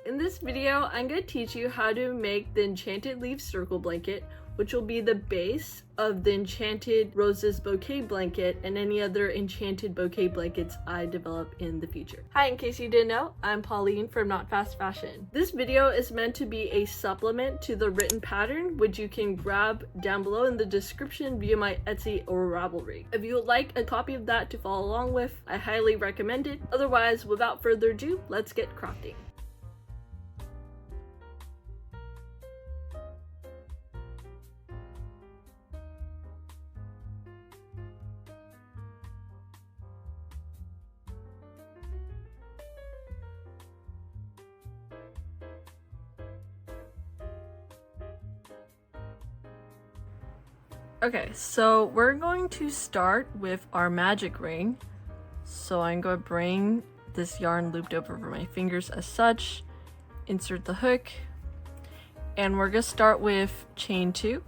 In this video, I'm going to teach you how to make the Enchanted Leaf Circle Blanket, which will be the base of the Enchanted Roses Bouquet Blanket and any other enchanted bouquet blankets I develop in the future. Hi, in case you didn't know, I'm Pauline from KnotFastFashion. This video is meant to be a supplement to the written pattern, which you can grab down below in the description via my Etsy or Ravelry. If you would like a copy of that to follow along with, I highly recommend it. Otherwise, without further ado, let's get crafting. Okay, so we're going to start with our magic ring. So I'm going to bring this yarn looped over my fingers as such, insert the hook, and we're going to start with chain 2.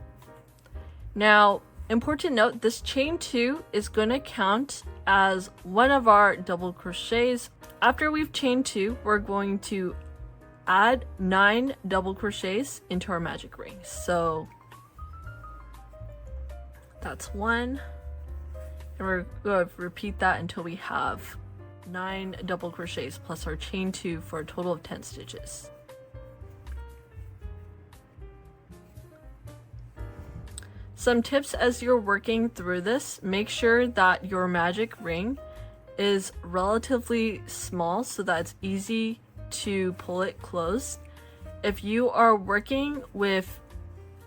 Now, important note, this chain 2 is going to count as one of our double crochets. After we've chained 2, we're going to add 9 double crochets into our magic ring. So that's 1, and we're going to repeat that until we have 9 double crochets plus our chain 2 for a total of 10 stitches. Some tips as you're working through this: make sure that your magic ring is relatively small so that it's easy to pull it closed. If you are working with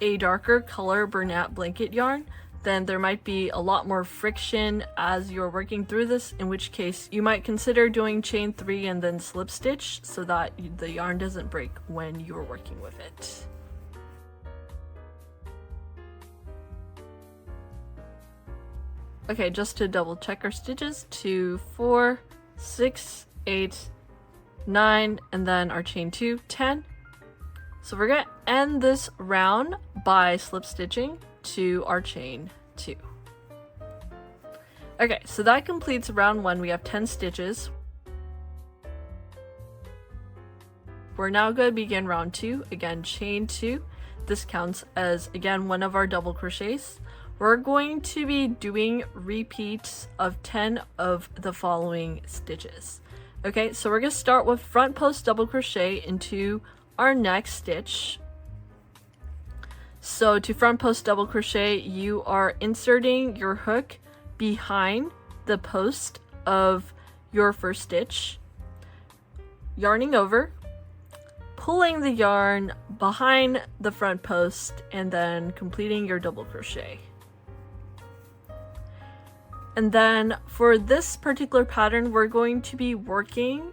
a darker color Bernat blanket yarn, then there might be a lot more friction as you're working through this, in which case you might consider doing chain 3 and then slip stitch so that the yarn doesn't break when you're working with it. Okay, just to double check our stitches, 2, 4, 6, 8, 9, and then our chain 2, 10. So we're gonna end this round by slip stitching to our chain 2. Okay, so that completes round 1. We have 10 stitches. We're now going to begin round 2. Again, chain 2. This counts as, again, one of our double crochets. We're going to be doing repeats of 10 of the following stitches. Okay, so we're going to start with front post double crochet into our next stitch. So to front post double crochet, you are inserting your hook behind the post of your first stitch, yarning over, pulling the yarn behind the front post, and then completing your double crochet. And then for this particular pattern, we're going to be working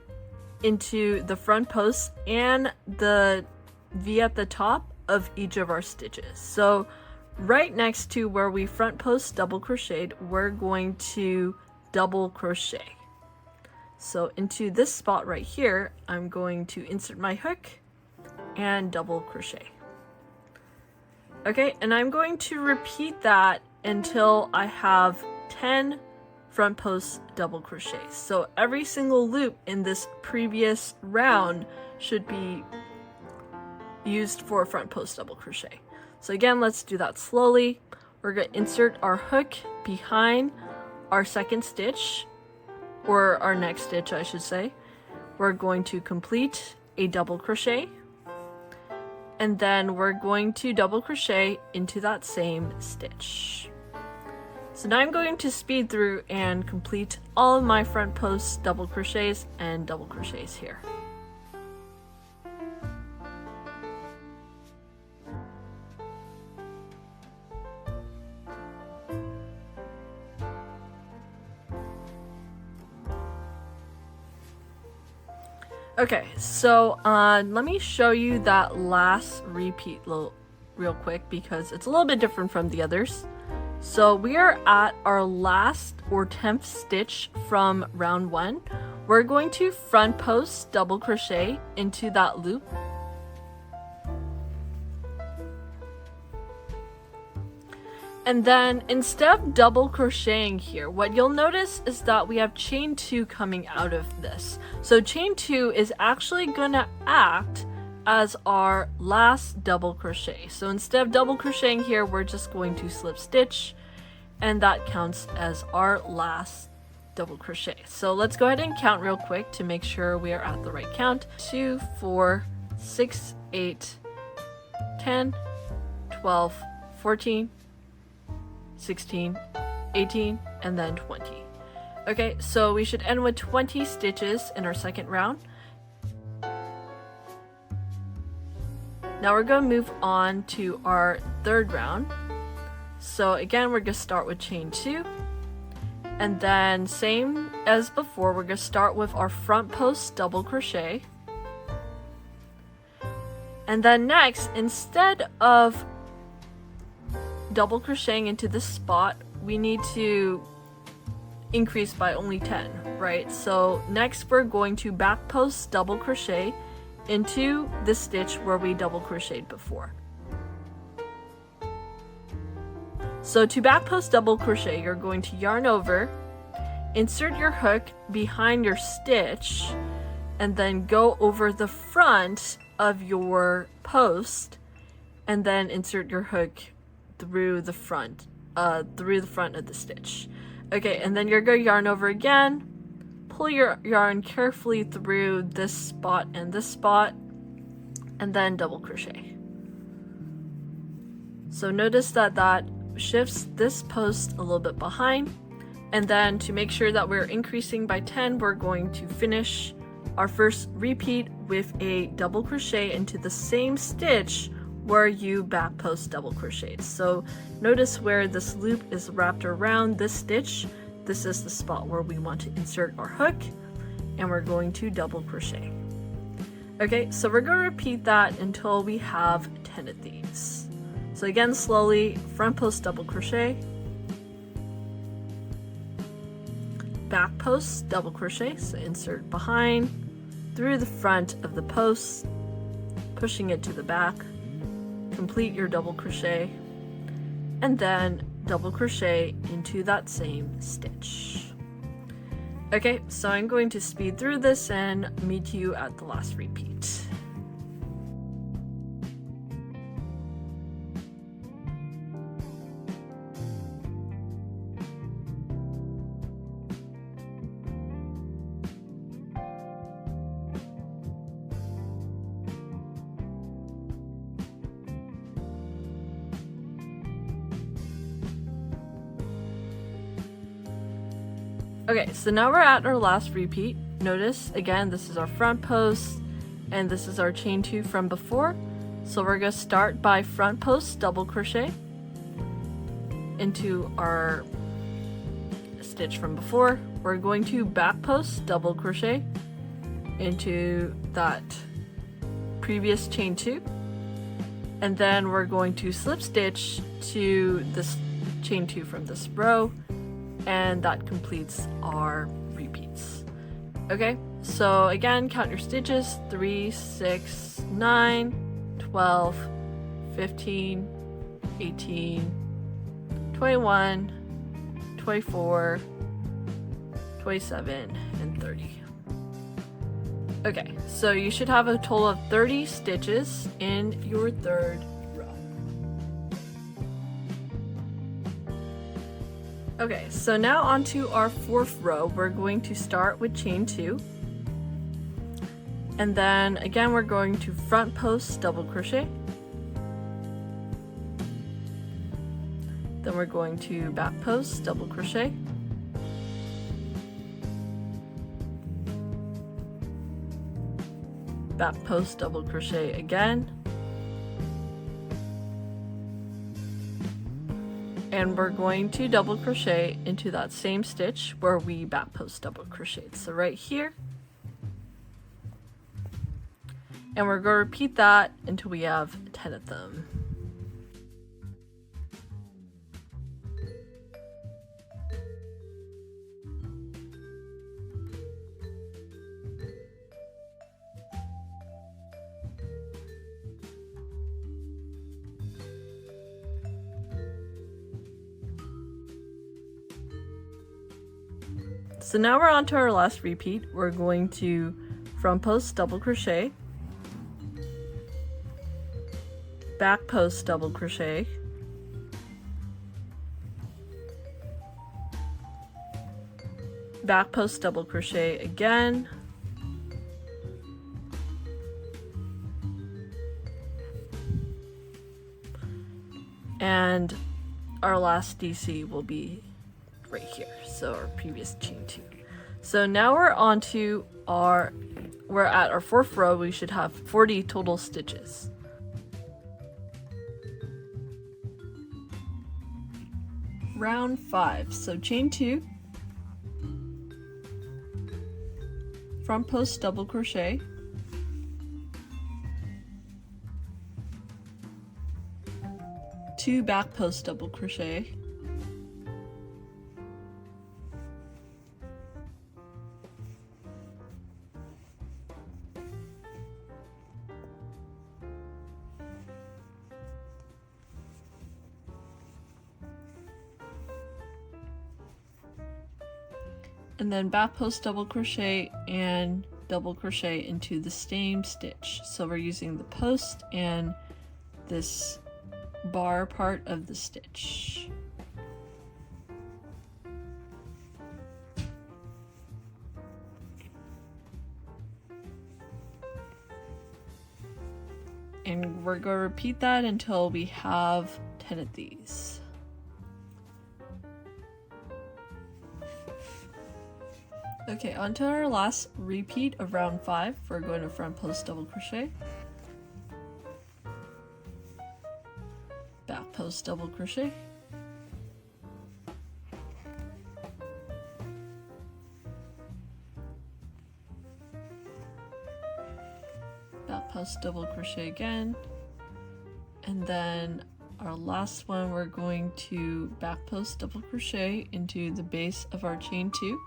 into the front post and the V at the top of each of our stitches. So right next to where we front post double crocheted, we're going to double crochet. So into this spot right here, I'm going to insert my hook and double crochet. Okay, and I'm going to repeat that until I have 10 front post double crochets. So every single loop in this previous round should be used for front post double crochet. So again, let's do that slowly. We're going to insert our hook behind our second stitch, or our next stitch I should say. We're going to complete a double crochet, and then we're going to double crochet into that same stitch. So now I'm going to speed through and complete all of my front post double crochets and double crochets here. Okay, so let me show you that last repeat real quick because it's a little bit different from the others. So we are at our last or 10th stitch from round 1. We're going to front post double crochet into that loop. And then instead of double crocheting here, what you'll notice is that we have chain 2 coming out of this. So chain 2 is actually gonna act as our last double crochet. So instead of double crocheting here, we're just going to slip stitch, and that counts as our last double crochet. So let's go ahead and count real quick to make sure we are at the right count. 2, 4, 6, 8, 10, 12, 14, 16, 18, and then 20. Okay, so we should end with 20 stitches in our second round. Now we're going to move on to our third round. So again, we're going to start with chain 2. And then same as before, we're going to start with our front post double crochet. And then next, instead of double crocheting into this spot, we need to increase by only 10, right? So next we're going to back post double crochet into the stitch where we double crocheted before. So to back post double crochet, you're going to yarn over, insert your hook behind your stitch, and then go over the front of your post, and then insert your hook through the front of the stitch. Okay, and then you're going to yarn over again, pull your yarn carefully through this spot and this spot, and then double crochet. So notice that that shifts this post a little bit behind, and then to make sure that we're increasing by 10, we're going to finish our first repeat with a double crochet into the same stitch where you back post double crocheted. So notice where this loop is wrapped around this stitch. This is the spot where we want to insert our hook, and we're going to double crochet. Okay, so we're going to repeat that until we have 10 of these. So again, slowly, front post double crochet, back post double crochet, so insert behind, through the front of the post, pushing it to the back, complete your double crochet, and then double crochet into that same stitch. Okay, so I'm going to speed through this and meet you at the last repeat. Okay, so now we're at our last repeat. Notice, again, this is our front post, and this is our chain 2 from before. So we're going to start by front post double crochet into our stitch from before. We're going to back post double crochet into that previous chain 2. And then we're going to slip stitch to this chain 2 from this row, and that completes our repeats. Okay, so again, count your stitches: 3, 6, 9, 12, 15, 18, 21, 24, 27, and 30. Okay, so you should have a total of 30 stitches in your third row. Okay, so now onto our fourth row. We're going to start with chain 2. And then again, we're going to front post double crochet. Then we're going to back post double crochet. Back post double crochet again, and we're going to double crochet into that same stitch where we back post double crocheted, so right here, and we're going to repeat that until we have 10 of them. So now we're on to our last repeat. We're going to front post double crochet, back post double crochet, back post double crochet again, and our last DC will be right here, so our previous chain 2. So now we're on to we're at our 4th row. We should have 40 total stitches. Round 5, so chain 2, front post double crochet, two back post double crochet, and then back post double crochet and double crochet into the same stitch. So we're using the post and this bar part of the stitch. And we're going to repeat that until we have 10 of these. Okay, on to our last repeat of round 5. We're going to front post double crochet, back post double crochet, back post double crochet again, and then our last one we're going to back post double crochet into the base of our chain 2.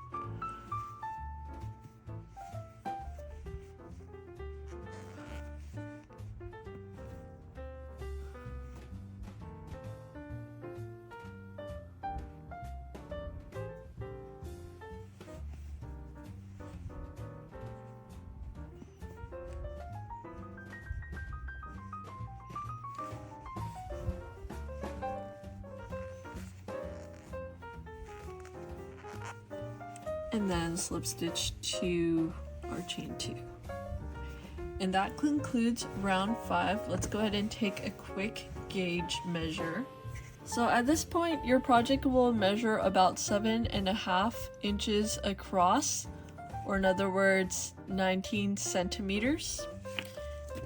And then slip stitch to our chain 2. And that concludes round 5. Let's go ahead and take a quick gauge measure. So at this point, your project will measure about 7.5 inches across, or in other words, 19 centimeters.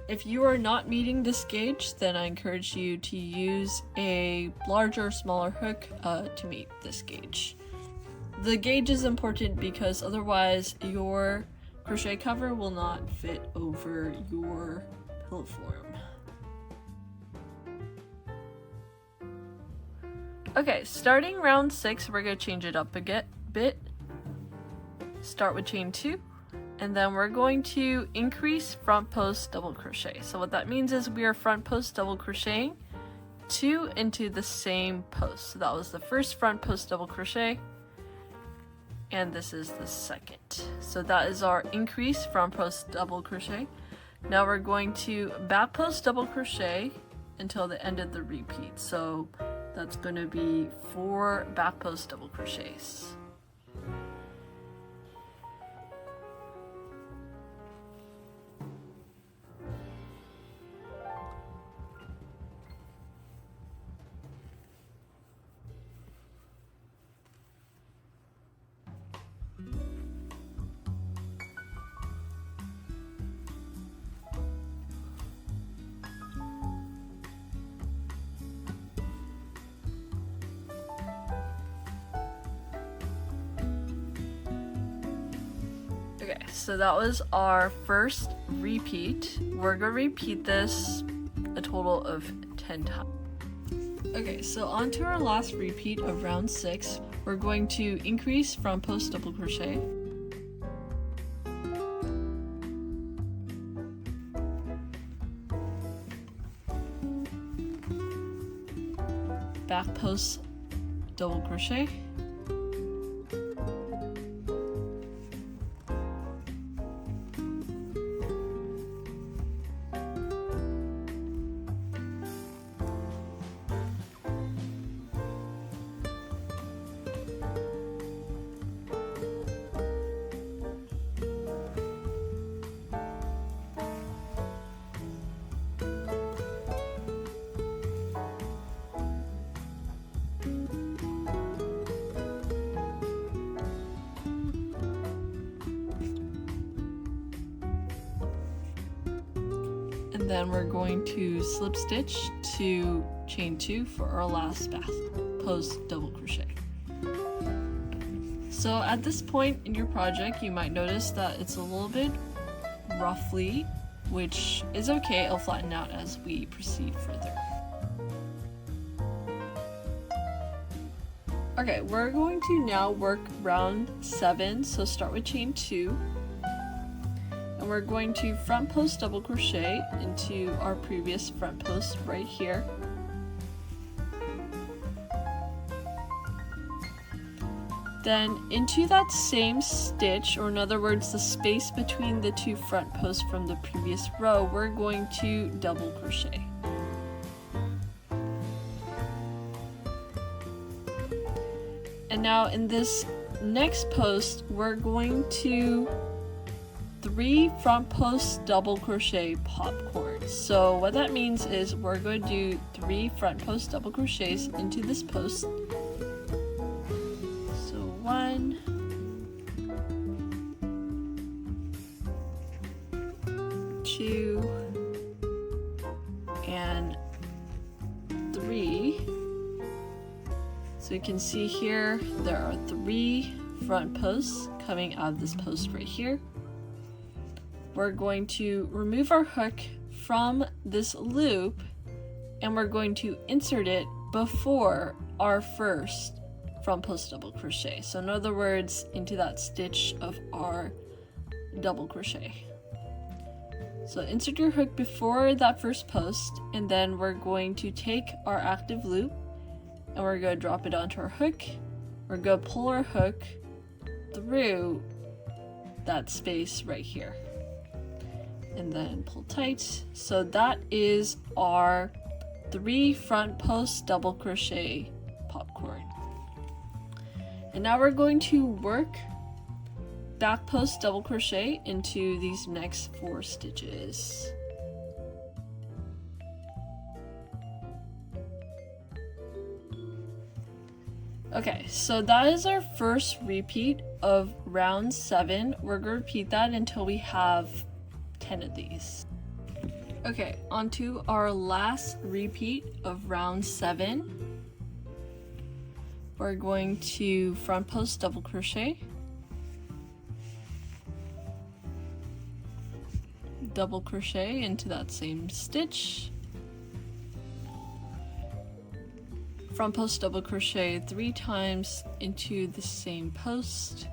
If you are not meeting this gauge, then I encourage you to use a larger or smaller hook to meet this gauge. The gauge is important because otherwise your crochet cover will not fit over your pillow form. Okay, starting round 6, we're going to change it up a bit. Start with chain 2, and then we're going to increase front post double crochet. So what that means is we are front post double crocheting 2 into the same post. So that was the first front post double crochet, and this is the second. So that is our increase front post double crochet. Now we're going to back post double crochet until the end of the repeat. So that's going to be 4 back post double crochets. Okay, so that was our first repeat. We're gonna repeat this a total of 10 times. Okay, so on to our last repeat of round 6. We're going to increase front post double crochet, back post double crochet, and then we're going to slip stitch to chain 2 for our last back post double crochet. So at this point in your project, you might notice that it's a little bit roughly, which is okay, it'll flatten out as we proceed further. Okay, we're going to now work round 7, so start with chain 2. And we're going to front post double crochet into our previous front post right here. Then into that same stitch, or in other words the space between the 2 front posts from the previous row, we're going to double crochet. And now in this next post, we're going to 3 front post double crochet popcorn. So what that means is we're going to do 3 front post double crochets into this post. So 1, 2, and 3. So you can see here there are 3 front posts coming out of this post right here. We're going to remove our hook from this loop and we're going to insert it before our first front post double crochet. So in other words, into that stitch of our double crochet. So insert your hook before that first post, and then we're going to take our active loop and we're going to drop it onto our hook. We're going to pull our hook through that space right here and then pull tight. So that is our 3 front post double crochet popcorn. And now we're going to work back post double crochet into these next 4 stitches. Okay, so that is our first repeat of round 7. We're going to repeat that until we have 10 of these. Okay, on to our last repeat of round 7. We're going to front post double crochet, double crochet into that same stitch, front post double crochet 3 times into the same post,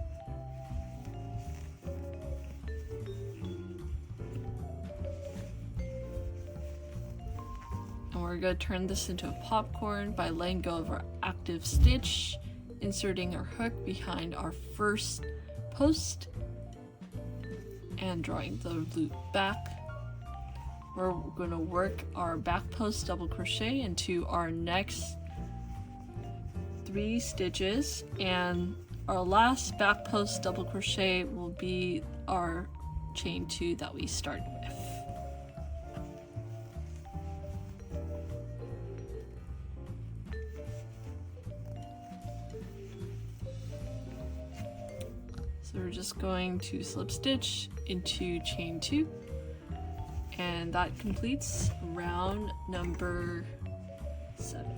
and we're going to turn this into a popcorn by letting go of our active stitch, inserting our hook behind our first post, and drawing the loop back. We're going to work our back post double crochet into our next 3 stitches, and our last back post double crochet will be our chain 2 that we started with. So we're just going to slip stitch into chain 2, and that completes round number 7.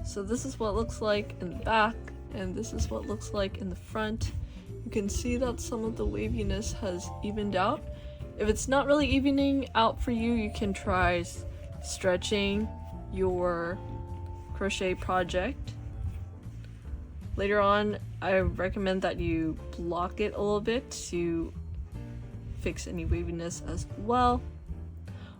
So this is what it looks like in the back, and this is what it looks like in the front. You can see that some of the waviness has evened out. If it's not really evening out for you, you can try stretching your crochet project. Later on, I recommend that you block it a little bit to fix any waviness as well.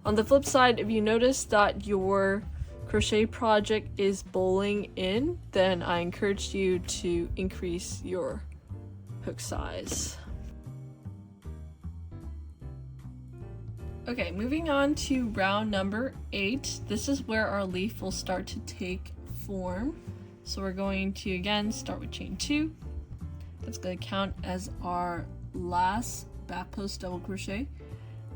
On the flip side, if you notice that your crochet project is bowling in, then I encourage you to increase your hook size. Okay, moving on to round number 8. This is where our leaf will start to take form. So we're going to again start with chain 2. That's going to count as our last back post double crochet.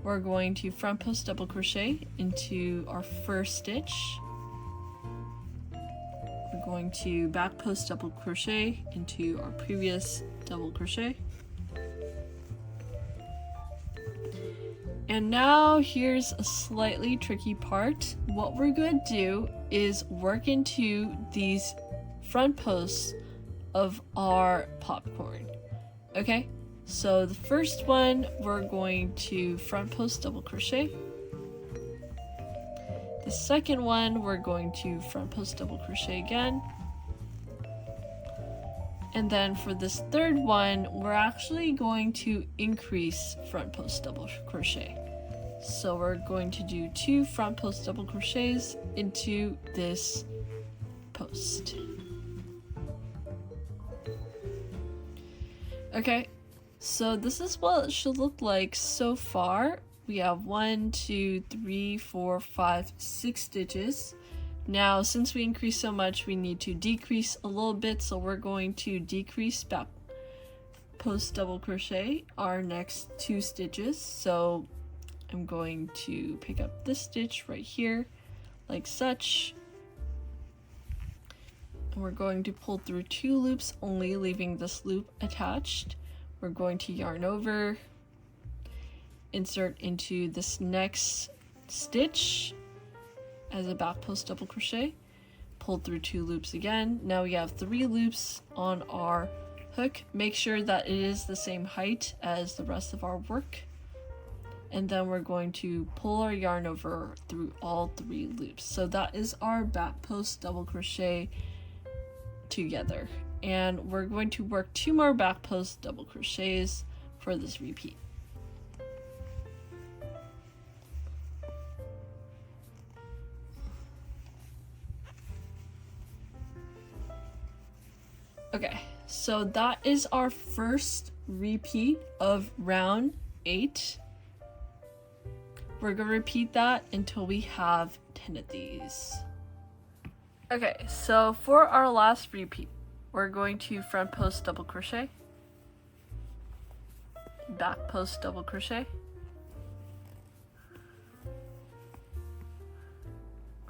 We're going to front post double crochet into our first stitch. We're going to back post double crochet into our previous double crochet. And now here's a slightly tricky part. What we're going to do is work into these front posts of our popcorn. Okay, so the first one we're going to front post double crochet. The second one we're going to front post double crochet again. And then for this third one, we're actually going to increase front post double crochet. So we're going to do 2 front post double crochets into this post. Okay, so this is what it should look like so far. We have 1, 2, 3, 4, 5, 6 stitches. Now, since we increased so much, we need to decrease a little bit, so we're going to decrease back post double crochet our next 2 stitches. So I'm going to pick up this stitch right here, like such. And we're going to pull through 2 loops only, leaving this loop attached. We're going to yarn over, insert into this next stitch as a back post double crochet, pull through 2 loops again. Now we have 3 loops on our hook. Make sure that it is the same height as the rest of our work. And then we're going to pull our yarn over through all 3 loops. So that is our back post double crochet together. And we're going to work 2 more back post double crochets for this repeat. Okay, so that is our first repeat of round 8. We're gonna repeat that until we have 10 of these. Okay, so for our last repeat, we're going to front post double crochet, back post double crochet,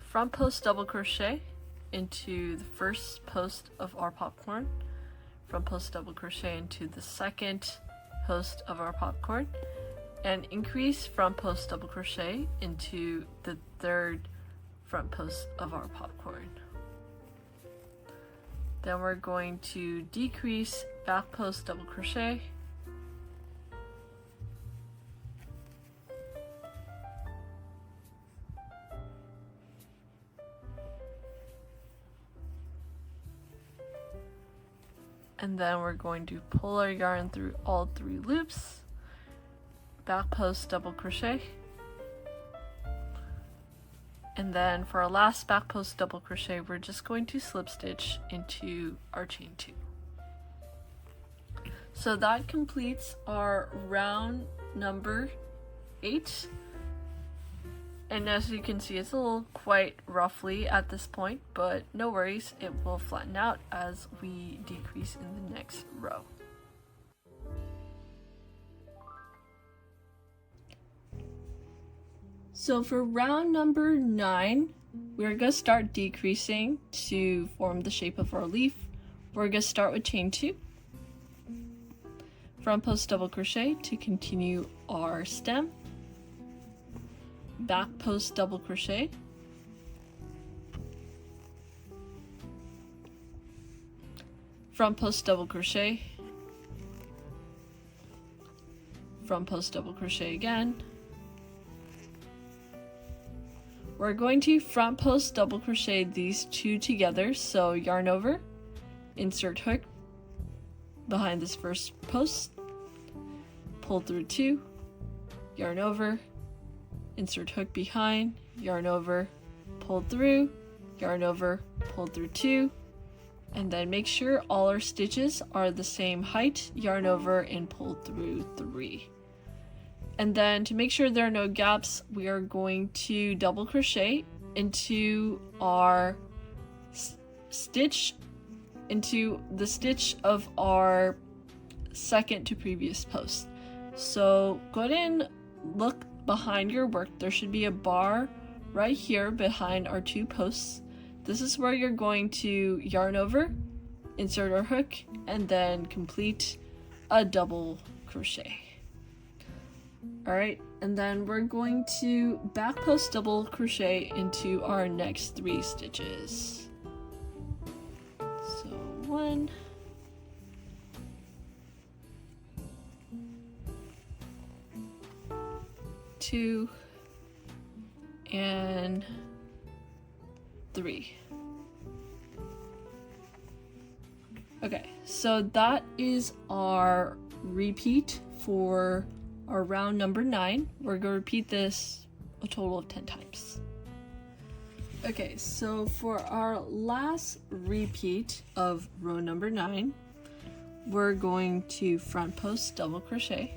front post double crochet into the first post of our popcorn, front post double crochet into the second post of our popcorn, and increase front post double crochet into the third front post of our popcorn. Then we're going to decrease back post double crochet, and then we're going to pull our yarn through all 3 loops, back post double crochet, and then for our last back post double crochet, we're just going to slip stitch into our chain 2. So that completes our round number 8. And as you can see, it's a little quite roughly at this point, but no worries, it will flatten out as we decrease in the next row. So for round number 9, we're going to start decreasing to form the shape of our leaf. We're going to start with chain 2, front post double crochet to continue our stem, back post double crochet, front post double crochet, front post double crochet again. We're going to front post double crochet these 2 together, so yarn over, insert hook behind this first post, pull through 2, yarn over, insert hook behind, yarn over, pull through, yarn over, pull through 2, and then make sure all our stitches are the same height, yarn over and pull through 3. And then to make sure there are no gaps, we are going to double crochet into our stitch, into the stitch of our second to previous post. So go ahead and look behind your work. There should be a bar right here behind our 2 posts. this is where you're going to yarn over, insert our hook, and then complete a double crochet. Alright, and then we're going to back post double crochet into our next 3 stitches. So 1, 2, and 3. Okay, so that is our repeat for our round number 9. We're going to repeat this a total of 10 times. Okay, so for our last repeat of row number 9, we're going to front post double crochet,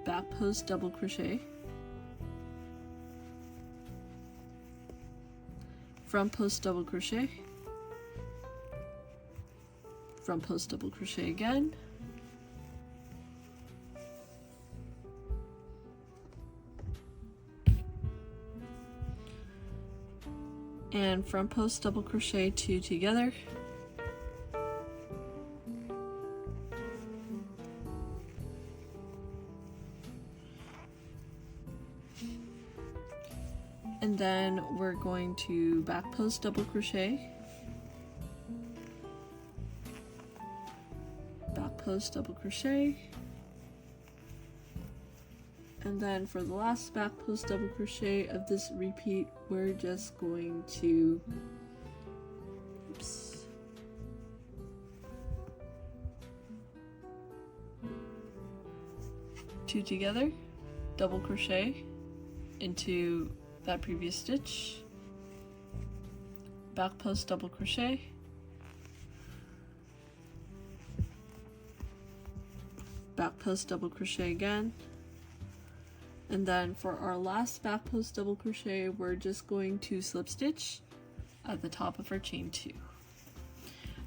back post double crochet, front post double crochet, front post double crochet again, and front post double crochet 2 together, and then we're going to back post double crochet, back post double crochet, and then for the last back post double crochet of this repeat, we're just going to two together, double crochet into that previous stitch, back post double crochet, back post double crochet again, and then for our last back post double crochet, we're just going to slip stitch at the top of our chain 2.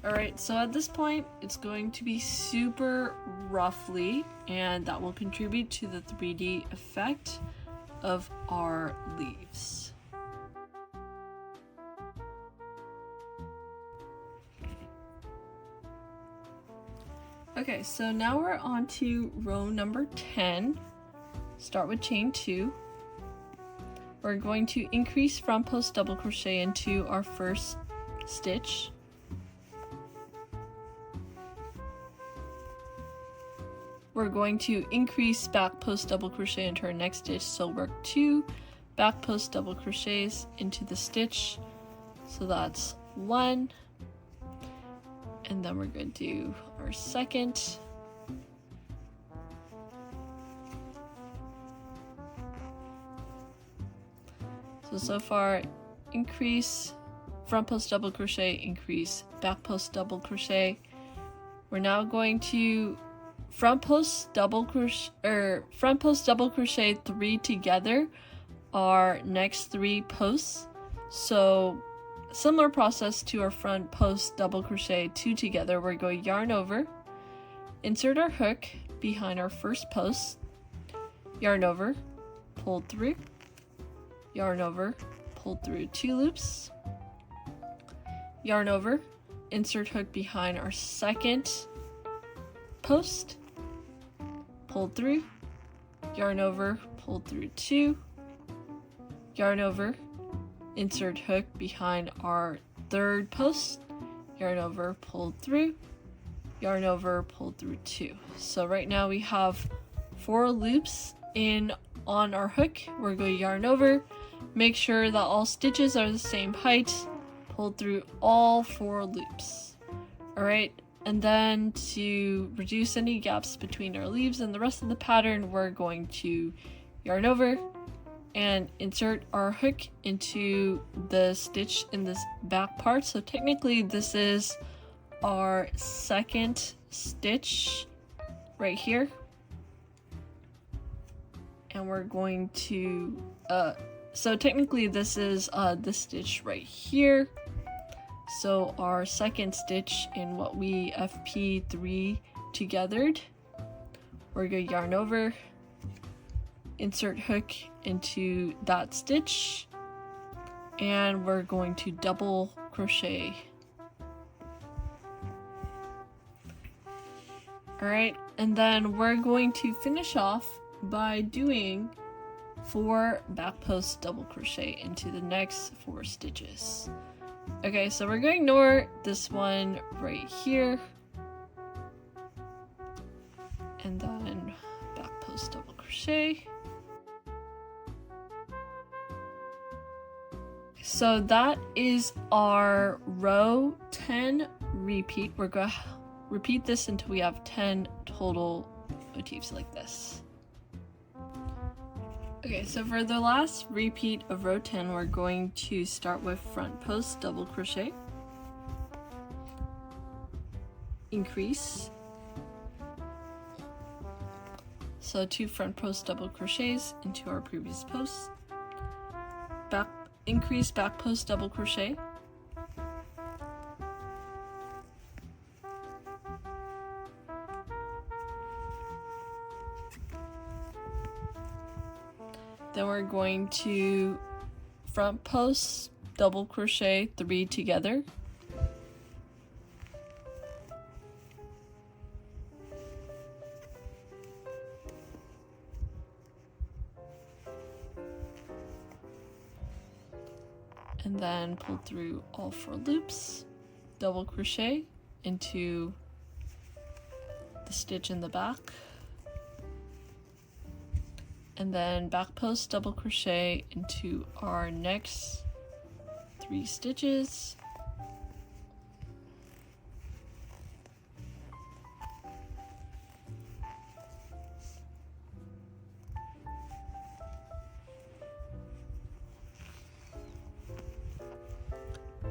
Alright, so at this point it's going to be super roughly, and that will contribute to the 3D effect of our leaves. Okay, so now we're on to row number 10. Start with chain 2. We're going to increase front post double crochet into our first stitch. We're going to increase back post double crochet into our next stitch, so work 2 back post double crochets into the stitch. So that's 1, and then we're going to do our second, so far increase front post double crochet, increase back post double crochet. We're now going to front post double crochet 3 together our next 3 posts. So similar process to our front post double crochet 2 together. We're going to yarn over, insert our hook behind our first post, yarn over, pull through, yarn over, pull through 2 loops, yarn over, insert hook behind our second post, pull through, yarn over, pull through 2, yarn over, insert hook behind our third post, yarn over, pull through, yarn over, pull through 2. So right now we have 4 loops in on our hook. We're going to yarn over, make sure that all stitches are the same height, pull through all 4 loops. Alright, and then to reduce any gaps between our leaves and the rest of the pattern, we're going to yarn over and insert our hook into the stitch in this back part. So technically this is our second stitch right here, and we're going to so technically this is this stitch right here. So our second stitch in what we FP3 togethered, we're going to yarn over, insert hook into that stitch, and we're going to double crochet. Alright, and then we're going to finish off by doing 4 back post double crochet into the next 4 stitches. Okay, so we're going to ignore this one right here, and then back post double crochet. So that is our row 10 repeat. We're going to repeat this until we have 10 total motifs like this. Okay, so for the last repeat of row 10, we're going to start with front post double crochet, increase, so 2 front post double crochets into our previous post, increase back post double crochet, then we're going to front post double crochet 3 together, and then pull through all 4 loops, double crochet into the stitch in the back, and then back post double crochet into our next 3 stitches,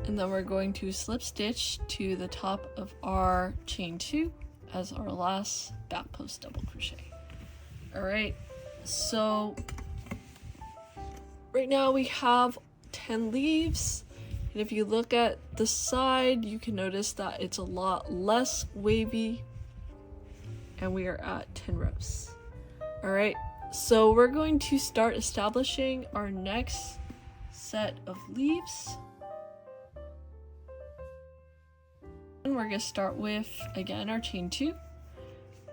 and then we're going to slip stitch to the top of our chain 2 as our last back post double crochet. All right, so right now we have 10 leaves, and if you look at the side, you can notice that it's a lot less wavy, and we are at 10 rows. All right, so we're going to start establishing our next set of leaves. And we're going to start with, again, our chain 2.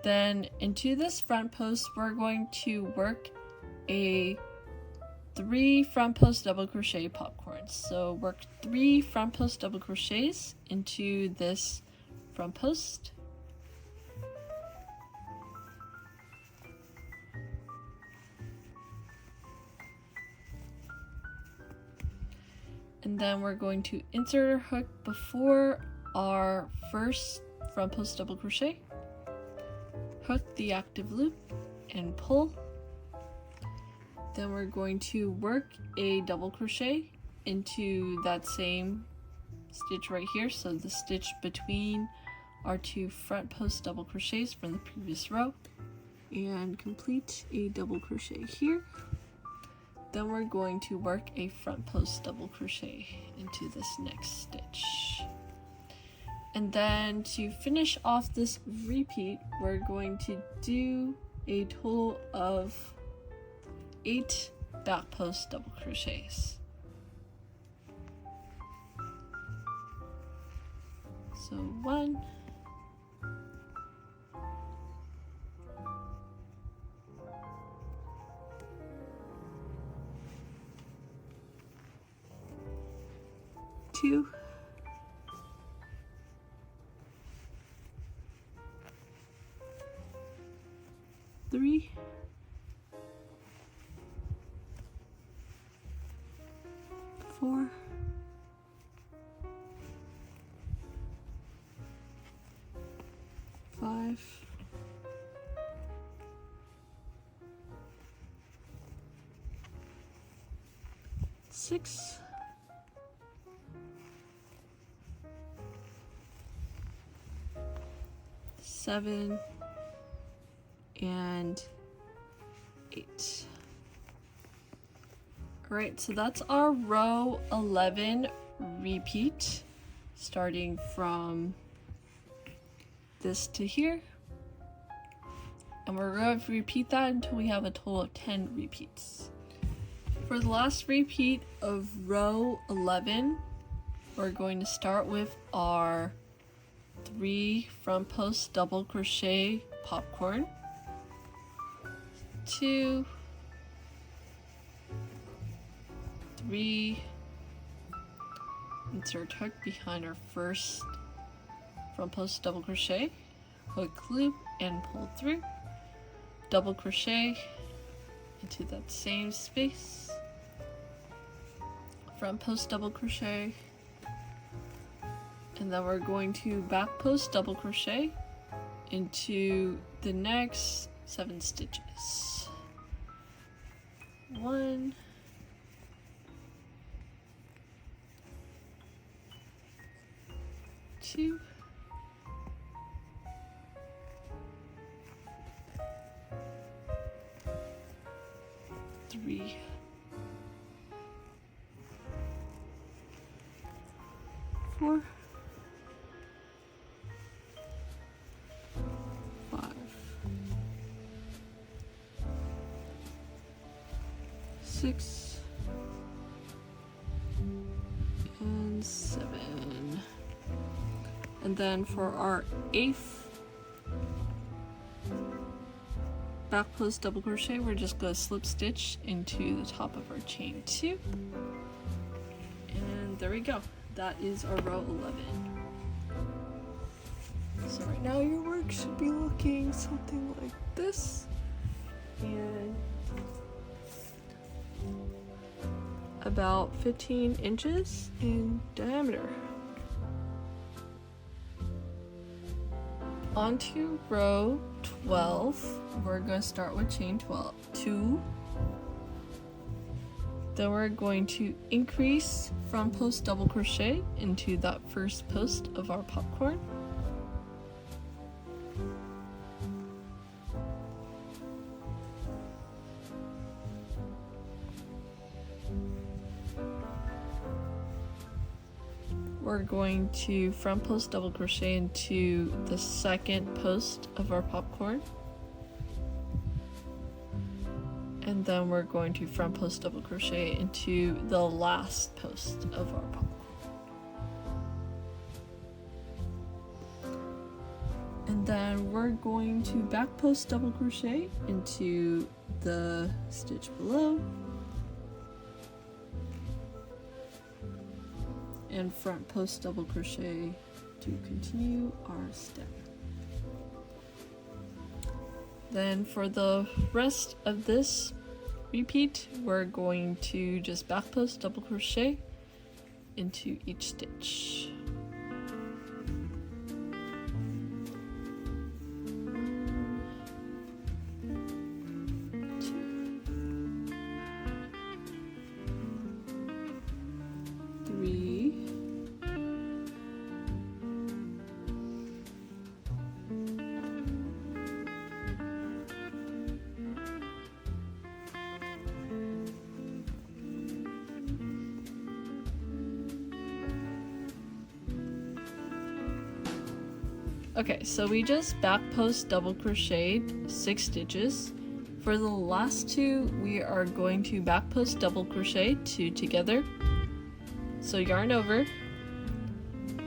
Then into this front post, we're going to work a 3 front post double crochet popcorns. So work 3 front post double crochets into this front post. And then we're going to insert our hook before our first front post double crochet, hook the active loop and pull. Then we're going to work a double crochet into that same stitch right here, so the stitch between our 2 front post double crochets from the previous row, and complete a double crochet here. Then we're going to work a front post double crochet into this next stitch. And then to finish off this repeat, we're going to do a total of 8 back post double crochets. So 1, 2, 3, 4, 5, 6, 7, and 8. Alright, so that's our row 11 repeat, starting from this to here. And we're going to repeat that until we have a total of 10 repeats. For the last repeat of row 11, we're going to start with our 3 front post double crochet popcorn, 2, 3, insert hook behind our first front post double crochet, hook loop and pull through, double crochet into that same space, front post double crochet, and then we're going to back post double crochet into the next 7 stitches. 1, 2, 3, 4, 5, 6, and 7. And then for our 8th back post double crochet, we're just going to slip stitch into the top of our chain 2. And there we go. That is our row 11. So right now your work should be looking something like this. And about 15 inches in diameter. Onto row 12, we're going to start with chain 2. Then we're going to increase front post double crochet into that first post of our popcorn. We're going to front post double crochet into the second post of our popcorn. And then we're going to front post double crochet into the last post of our popcorn. And then we're going to back post double crochet into the stitch below. And front post double crochet to continue our step. Then for the rest of this repeat, we're going to just back post double crochet into each stitch. 3, 4. Okay, so we just back post double crocheted 6 stitches. For the last 2, we are going to back post double crochet 2 together. So yarn over,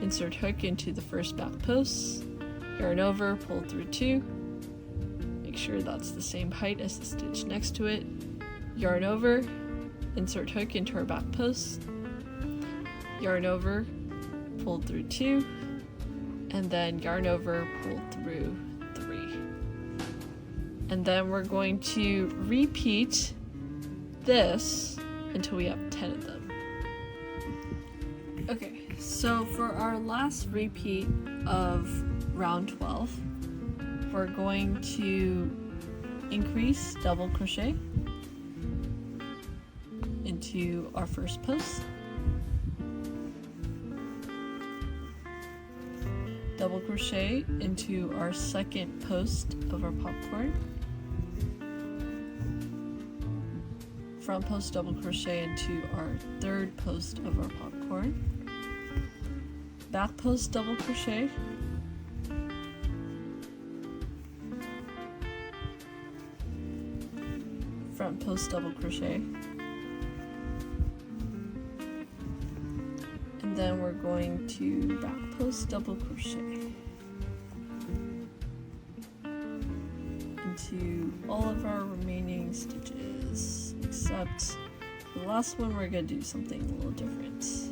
insert hook into the first back post, yarn over, pull through 2, make sure that's the same height as the stitch next to it, yarn over, insert hook into our back post, yarn over, pull through 2, and then yarn over, pull through 3. And then we're going to repeat this until we have 10 of them. Okay, so for our last repeat of round 12, we're going to increase double crochet into our first post, double crochet into our second post of our popcorn, front post double crochet into our third post of our popcorn, back post double crochet, front post double crochet, then we're going to back post double crochet into all of our remaining stitches, except the last one we're going to do something a little different.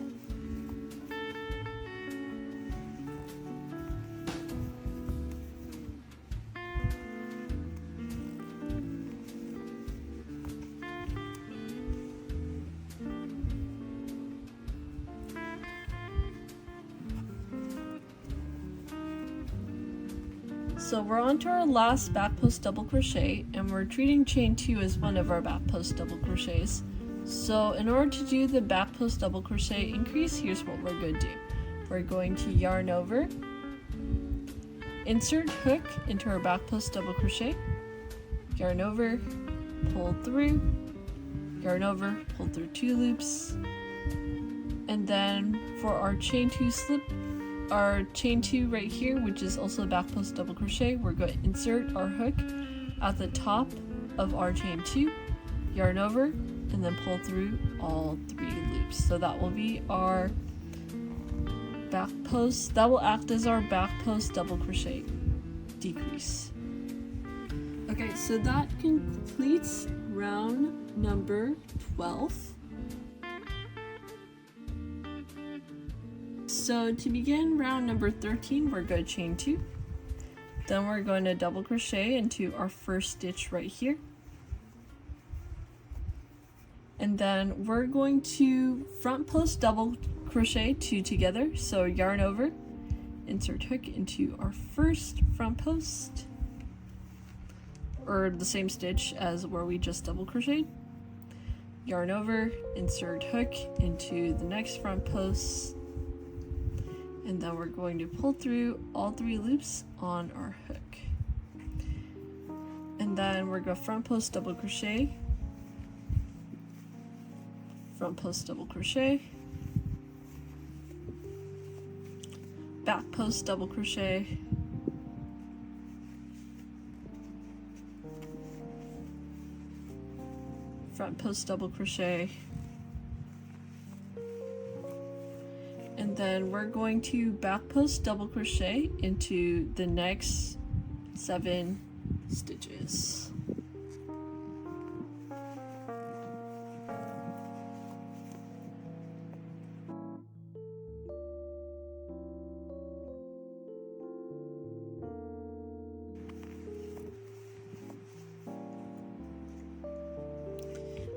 So we're on to our last back post double crochet, and we're treating chain 2 as one of our back post double crochets. So in order to do the back post double crochet increase, here's what we're going to do. We're going to yarn over, insert hook into our back post double crochet, yarn over, pull through, yarn over, pull through 2 loops, and then for our chain 2 slip, our chain 2 right here, which is also a back post double crochet, we're going to insert our hook at the top of our chain 2, yarn over, and then pull through all 3 loops. So that will be our back post, that will act as our back post double crochet decrease. Okay, so that completes round number 12. So to begin round number 13, we're going to chain 2. Then we're going to double crochet into our first stitch right here. And then we're going to front post double crochet 2 together. So yarn over, insert hook into our first front post, or the same stitch as where we just double crocheted. Yarn over, insert hook into the next front post, and then we're going to pull through all 3 loops on our hook. And then we're going to front post double crochet, front post double crochet, back post double crochet, front post double crochet, and then we're going to back post double crochet into the next 7 stitches.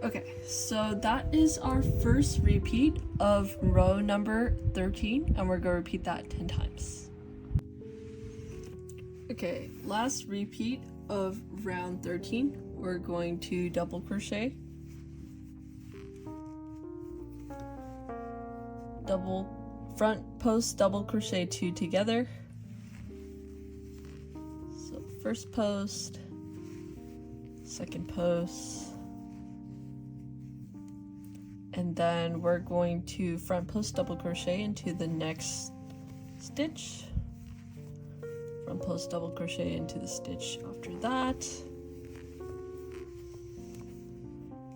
Okay, so that is our first repeat of row number 13, and we're going to repeat that 10 times. Okay, last repeat of round 13, we're going to double crochet, front post double crochet 2 together. So first post, second post, and then we're going to front post double crochet into the next stitch, front post double crochet into the stitch after that,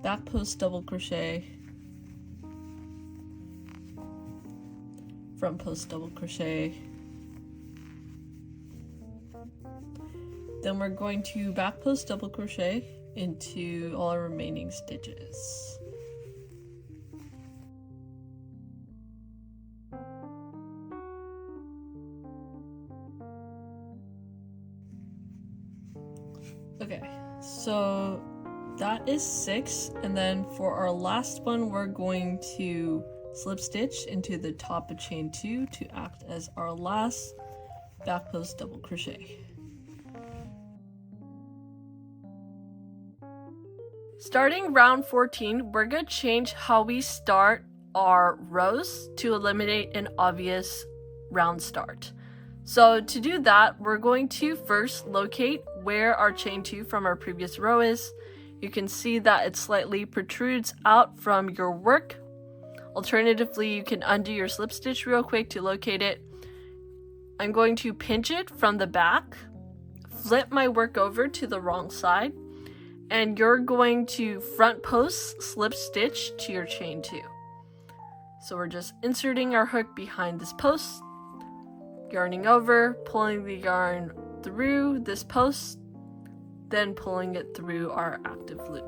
back post double crochet, front post double crochet, then we're going to back post double crochet into all our remaining stitches. Okay, so that is 6, and then for our last one, we're going to slip stitch into the top of chain 2 to act as our last back post double crochet. Starting round 14, we're going to change how we start our rows to eliminate an obvious round start. So to do that, we're going to first locate where our chain 2 from our previous row is. You can see that it slightly protrudes out from your work. Alternatively, you can undo your slip stitch real quick to locate it. I'm going to pinch it from the back, flip my work over to the wrong side, and you're going to front post slip stitch to your chain 2. So we're just inserting our hook behind this post, yarning over, pulling the yarn through this post, then pulling it through our active loop.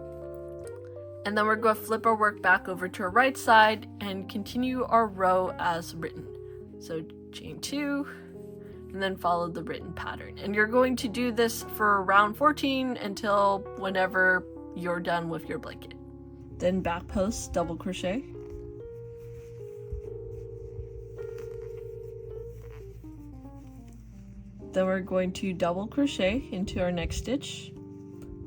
And then we're going to flip our work back over to our right side and continue our row as written. So chain 2, and then follow the written pattern. And you're going to do this for round 14 until whenever you're done with your blanket. Then back post double crochet. Then we're going to double crochet into our next stitch.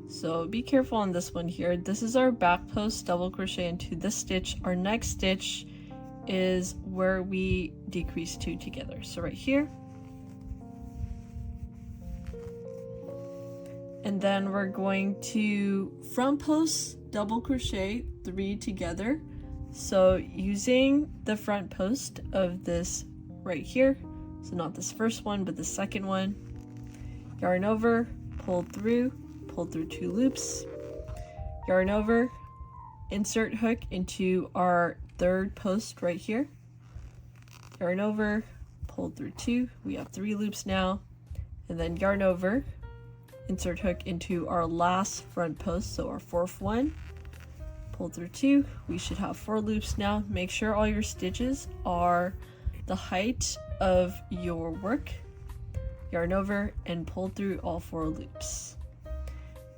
So be careful on this one here. This is our back post double crochet into this stitch. Our next stitch is where we decrease 2 together. So right here. And then we're going to front post double crochet 3 together. So using the front post of this right here, so not this first one, but the second one, yarn over, pull through 2 loops, yarn over, insert hook into our third post right here, yarn over, pull through 2, we have 3 loops now, and then yarn over, insert hook into our last front post, so our fourth one, pull through 2, we should have 4 loops now. Make sure all your stitches are the height of your work, yarn over, and pull through all 4 loops.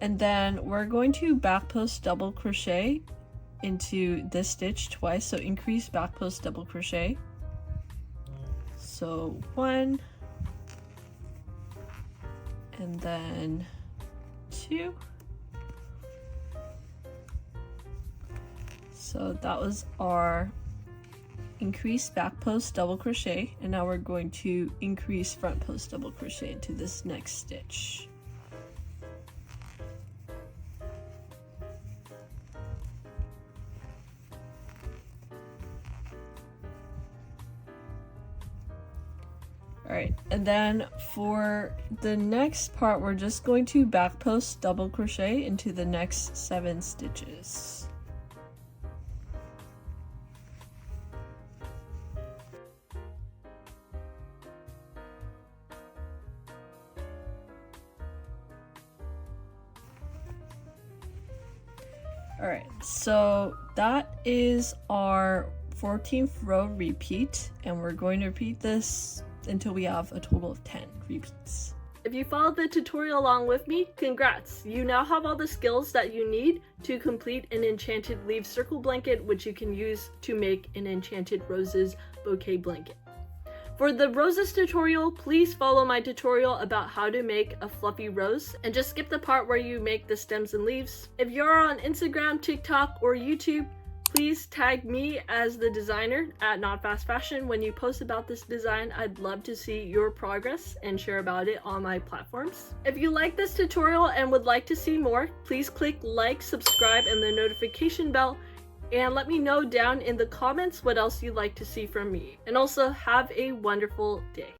And then we're going to back post double crochet into this stitch twice, so increase back post double crochet. So 1, and then 2. So that was our increase back post double crochet, and now we're going to increase front post double crochet into this next stitch. Alright, and then for the next part, we're just going to back post double crochet into the next 7 stitches. Alright, so that is our 14th row repeat, and we're going to repeat this until we have a total of 10 repeats. If you followed the tutorial along with me, congrats! You now have all the skills that you need to complete an enchanted leaf circle blanket, which you can use to make an Enchanted Roses Bouquet Blanket. For the roses tutorial, please follow my tutorial about how to make a fluffy rose, and just skip the part where you make the stems and leaves. If you're on Instagram, TikTok, or YouTube, please tag me as the designer at KnotFastFashion when you post about this design. I'd love to see your progress and share about it on my platforms. If you like this tutorial and would like to see more, please click like, subscribe, and the notification bell, and let me know down in the comments what else you'd like to see from me. And also, have a wonderful day.